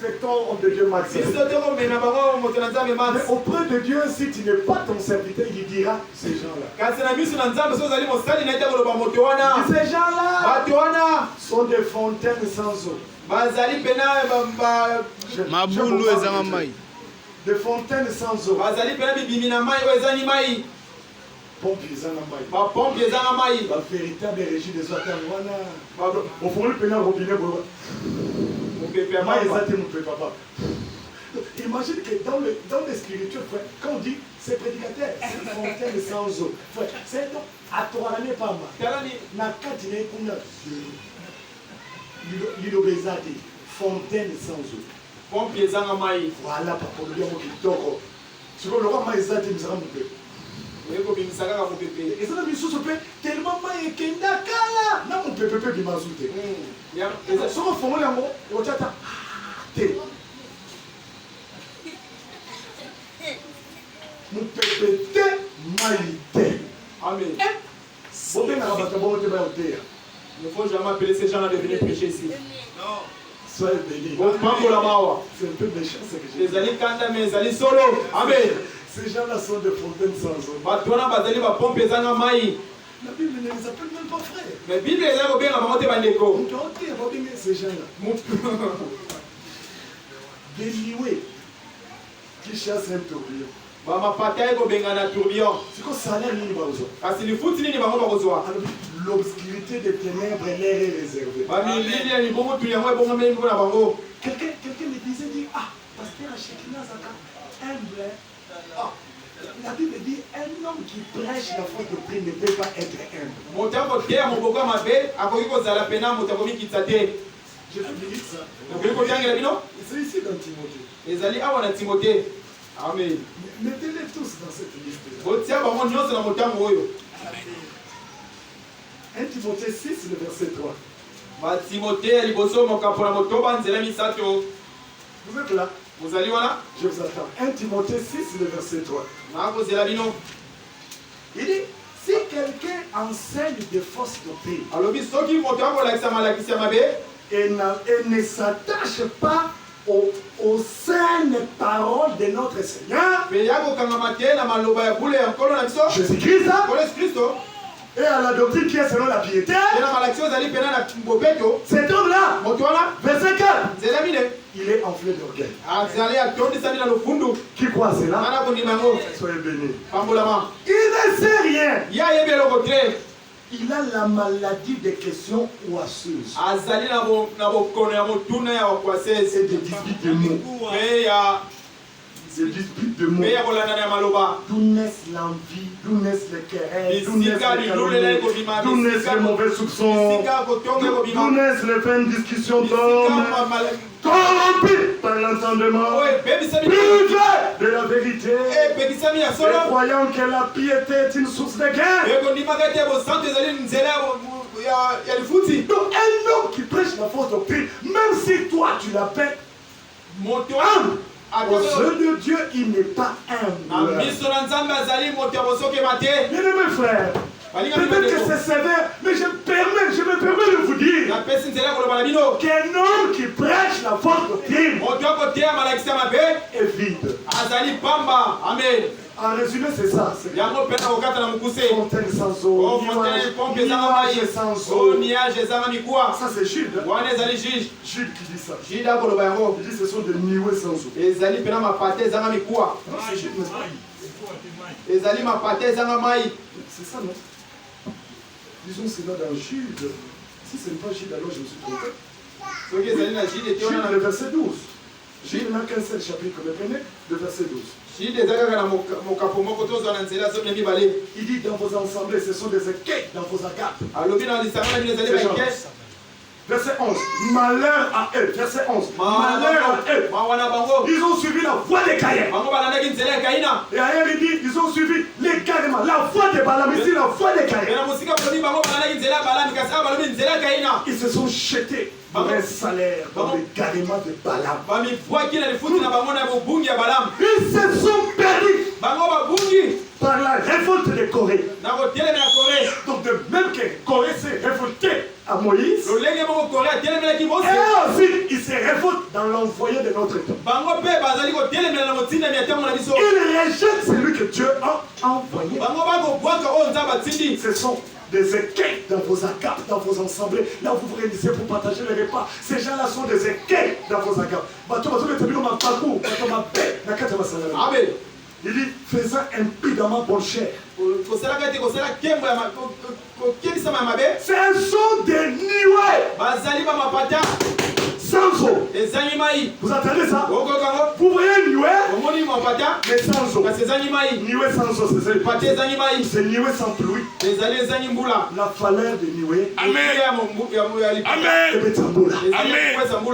respectons de Dieu maximum. Mais auprès de Dieu, si tu n'es pas ton serviteur, il dira ces gens-là. Ces gens-là sont des fontaines sans eau. Des fontaines sans eau. Pompe la véritable régie des eaux. Au fond, le pénal robinet. Imagine que dans les spirituels, quand on dit ces prédicateurs, c'est une fontaine sans eau. C'est donc à toi, n'est pas mal. Nakatine kuna l'idobésati, fontaine sans eau. Pompe les angamai. Voilà, papa, le diable qui toko. Si on le roi maïzati, nous allons mouper. Et ça, nous sommes tellement maïe kenda kala. Non, on peut peu qui m'a souté. Et ça, on fait un mot, on tata. Nous pépété maïté. Amen. Il ne faut jamais appeler ces gens à devenir prêcher ici. Non. Soyez bénis. C'est un peu méchant ce que j'ai dit. Les alliés cantent, mais les alliés solo. Amen. Ces gens-là sont des fontaines sans eau. La Bible ne les appelle même pas frères. Mais la Bible les a bien à ces gens-là. Des lioués qui chassent un tourbillon. C'est quoi ça l'air nini barozo? L'obscurité des ténèbres leur est réservée. Quelqu'un me disait, ah, pasteur Ashekina Zaka, humble. Ah, la Bible dit, un homme qui prêche la foi de Dieu ne peut pas être humble. Je vous dis ça. C'est ici dans Timothée. Amen. Mettez-les tous dans cette liste. 1 Timothée 6, le verset 3. Vous êtes là? Je vous attends. 1 Timothée 6, le verset 3. Il dit, si quelqu'un enseigne des fausses doctrines et ne s'attache pas aux saines paroles de notre Seigneur, Jésus-Christ, et à la doctrine qui est selon la piété, cet homme-là, verset 4, il est enflé d'orgueil. Qui croit à cela? Soyez bénis. Il ne sait rien. Il a la maladie des questions oiseuses. C'est des disputes de mots. Des disputes de mots. D'où naissent l'envie, d'où naissent les querelles, d'où naissent les calomnies, d'où naissent les mauvais soupçons, d'où naissent les vaines discussions d'hommes, corrompus par l'entendement, privés de la vérité, et croyant que la piété est une source de gain. Donc un homme qui prêche la fausse doctrine, même si toi tu l'appelles humble, aux yeux de Dieu, il n'est pas humble. Bien-aimés frères, peut-être que c'est sévère, mais je me permets de vous dire qu'un homme qui prêche la fausse doctrine est vide. Amen. En résumé, c'est ça. Fontaine sans eau, nuage sans eau. Ça, c'est Jude. Jude qui dit ça. Il dit ce sont des nuées sans eau. C'est Jude, c'est ça, non? Disons cela dans Jude. Si ce n'est pas Jude, alors je me suis trompé. Jude, le verset 12. Jude n'a qu'un seul chapitre, comprenez? Le verset 12. Il dit dans vos assemblées, ce sont des équipes dans vos agapes. Verset 11. Malheur à eux. Verset 11. Malheur à eux. Ils ont suivi la voie des Caïens. Et ailleurs il dit, ils ont suivi légalement la voie des Balaam. Ici, la voie des Caïens. Ils se sont jetés dans un salaire, dans les garements de Balaam. Ils se sont perdus par la révolte de Corée. Donc de même que Corée s'est révoltée à Moïse. Et aussi, il se révolte dans l'envoyé de notre temps. Il rejette celui que Dieu a envoyé. Ce sont des écueils dans vos agapes, dans vos assemblées. Là où vous vous réunissez pour partager les repas. Ces gens-là sont des écueils dans vos agapes. Amen. Il dit, faisant impudemment bonne chair. Ce sont des nuées. Sans eau. Vous entendez ça? Vous voyez une nuée, mais sans eau. Nuée sans eau, c'est nuée sans pluie. La valeur des nuées. Amen.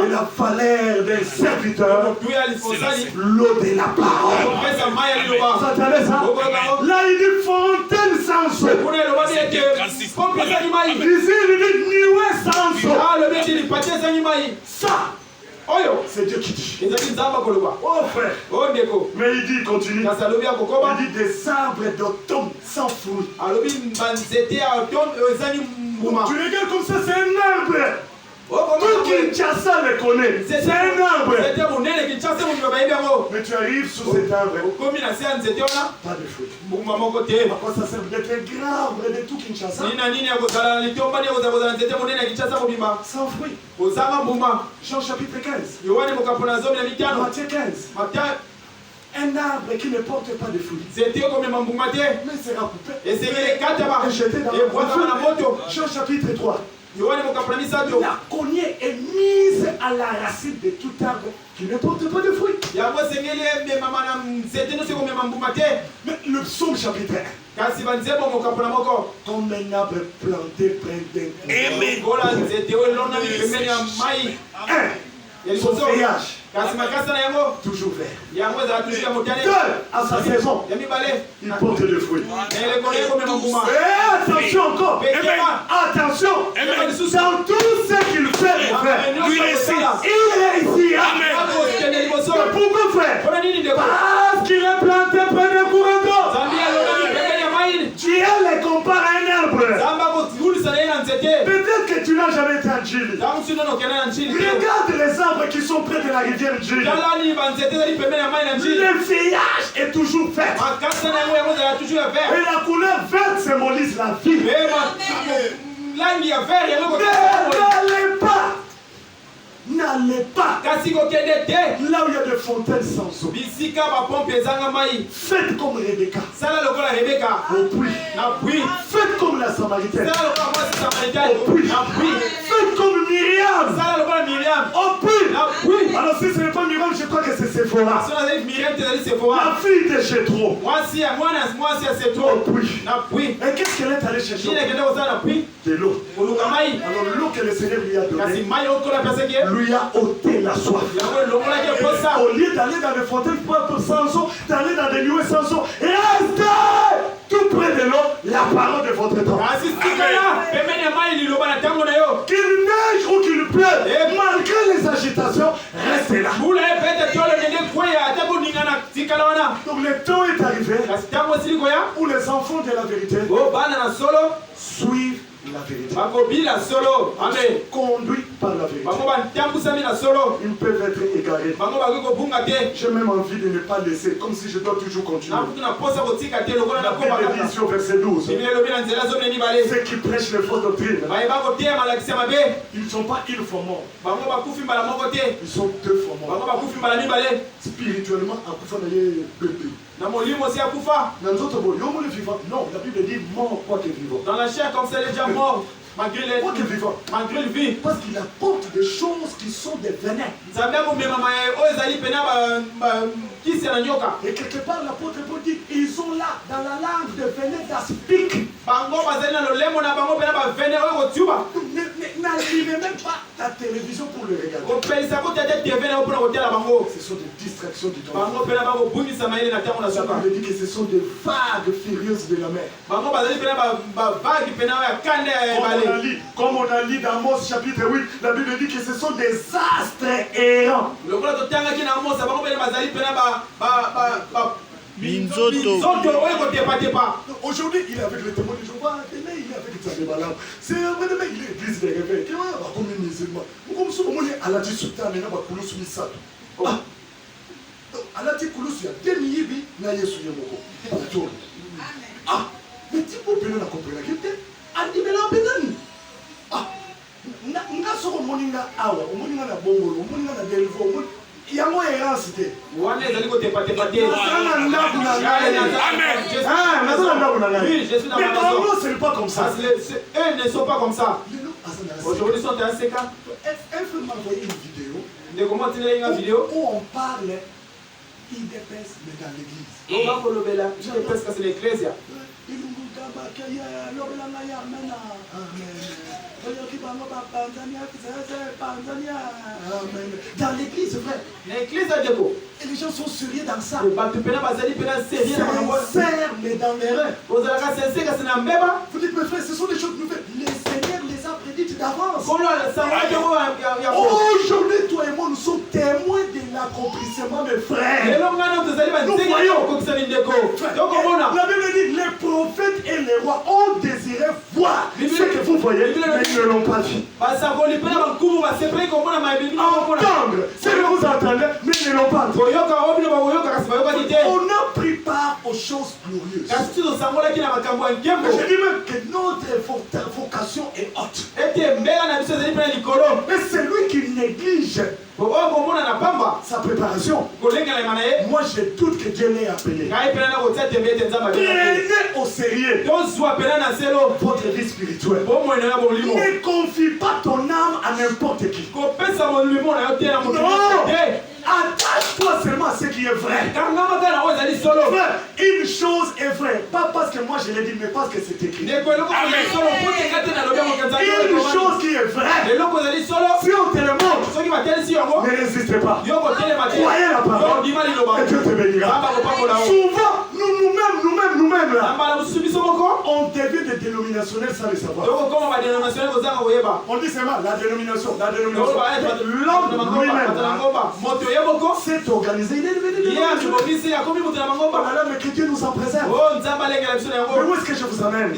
Et la valeur des serviteurs. L'eau de la parole. Vous entendez ça? Là, il dit fontaine sans eau. Ici, il dit nuée sans eau. Ça, c'est Dieu qui dit. Oh frère. Mais il dit, il continue. Il dit des arbres d'automne sans fruits. Tu regardes comme ça, c'est un arbre. Tout Kinshasa le connaît. C'est un arbre. Mais tu arrives sous cet arbre. Pas de fruits. À quoi ça sert d'être un grand arbre de tout Kinshasa? Sans fruits. Jean chapitre 15. Matthieu 15. Un arbre qui ne porte pas de fruits. Mais sera coupé. Et jeté dans le feu. Jean chapitre 3. La cognée est mise à la racine de tout arbre qui ne porte pas de fruits. Mais le psaume chapitre 1. Comme un arbre planté près d'un son feuillage toujours vert. À sa saison, il porte des fruits. Et attention encore. Attention. Dans tout ce qu'il fait, il réussira. Pourquoi faire? Parce qu'il est planté près d'un courant d'eau. Dieu les compare à un arbre. Peut-être que tu n'as jamais été en Chili. Regarde les arbres qui sont près de la rivière Chili. Le feuillage est toujours vert. Et la couleur verte symbolise la vie. N'allez pas là où il y a des fontaines sans eau. Faites comme Rebecca. Au puits. Faites comme la Samaritaine. Au puits. Faites comme Myriam. Au puits. Alors si ce n'est pas Myriam, je crois que c'est Sephora. La fille de Jéthro. Au puits. Et qu'est-ce qu'elle est allée chercher? De l'eau. Alors l'eau que le Seigneur lui a donnée lui a ôté la soif. Au lieu d'aller dans les fontaines sans eau, d'aller dans des nuées sans eau, restez tout près de l'eau, la parole de votre temps. Qu'il neige ou qu'il pleuve, malgré les agitations, restez là. Donc le temps est arrivé où les enfants de la vérité suivent la vérité. Conduits par la vérité. Ils peuvent être égarés. J'ai même envie de ne pas laisser, comme si je dois toujours continuer. La Bible dit sur verset 12. Ceux qui prêchent les fausses doctrines, ils ne sont pas une fois morts. Ils sont deux fois morts. Spirituellement, non, la Bible dit mort quoi que vivant. Dans la chair comme ça, il est déjà mort. Malgré le vie. Parce qu'il apporte des choses qui sont des venins. Et quelque part, l'apôtre Paul dit ils sont là dans la langue de venin d'aspic. N'allumez même pas ta télévision pour le regarder. Ce sont des distractions du temps. La Bible dit que ce sont des vagues furieuses de la mer. Comme on a lu dans Amos chapitre 8, la Bible dit que ce sont des astres errants. Aujourd'hui, il est avec le témoin de Jéhovah. Demain, il est avec C'est vraiment l'église des réveils. Qui va comme les musulmans. Comme si on est à la dissuta, mais on va couler sous ça. Ah, à la dissuta, il y a des milliers de Yesu Yamoko. Ah, mais tu peux bien la comprendre. Ah, il est là, pédale. Ah, nga soko moninga awa, moninga na bongolo, moninga na delvo, yango ya cité. Wana ezali ko tepa tepa te. Amen. Ah, mais ça n'a pas de Oui, je suis dans mais ma dans maison. c'est pas comme ça. Eux ne sont pas comme ça. Aujourd'hui, ils sont dans un CK. Elle peut m'envoyer une vidéo. De comment tu as une vidéo Où on parle IDPS mais dans l'église. On va pour le bel IDPS parce que c'est l'église. Dans l'église, frère. L'église a des mots. Et les gens sont sérieux dans ça. Sincère, mais dans l'erreur. Vous dites, mes frères, ce sont des choses nouvelles. Le Seigneur les a prédites d'avance. Aujourd'hui, toi et moi, nous sommes témoins de l'accomplissement, mes frères. Nous voyons. La Bible dit, les prophètes et les rois ont désiré voir ce que vous voyez, mais ils ne l'ont pas vu. Entendre ce que vous entendez, mais ils ne l'ont pas vu. On a pris part aux choses glorieuses. Je dis même que notre vocation est haute. Mais c'est lui qui néglige sa préparation. Moi je doute que Dieu l'ait appelé. Prenez au sérieux votre vie spirituelle. Ne confie pas ton âme à n'importe qui. Non! Attache-toi seulement à ce qui est vrai. Frère, une chose est vraie. Pas parce que moi je l'ai dit, mais parce que c'est écrit. Une chose qui est vraie. Si on te le montre, ne résistez pas. Croyez la parole et Dieu te bénira. Souvent, nous-mêmes là, on devient des dénominationnels sans le savoir. On dit seulement la dénomination. L'homme lui-même s'est organisé, il est devenu voilà, mais que Dieu nous en préserve. Mais où est-ce que je vous amène?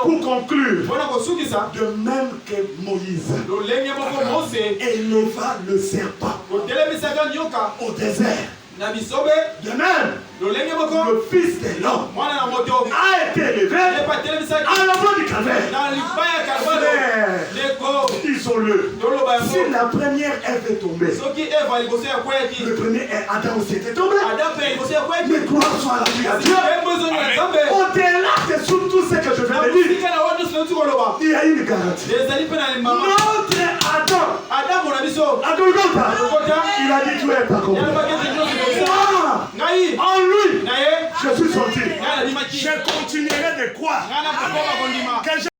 Pour conclure, de même que Moïse éleva le serpent au désert, de même, le Fils de l'homme a été élevé à la voie du calvaire. Disons-le, si la première Ève est tombée, le premier Adam aussi était tombé. Mais gloire soit à Dieu. Au-delà de tout ce que je viens de dire, il y a une garantie. Notre Adam, il a dit tu es pas compris. En lui, je suis sorti. Je continuerai de croire.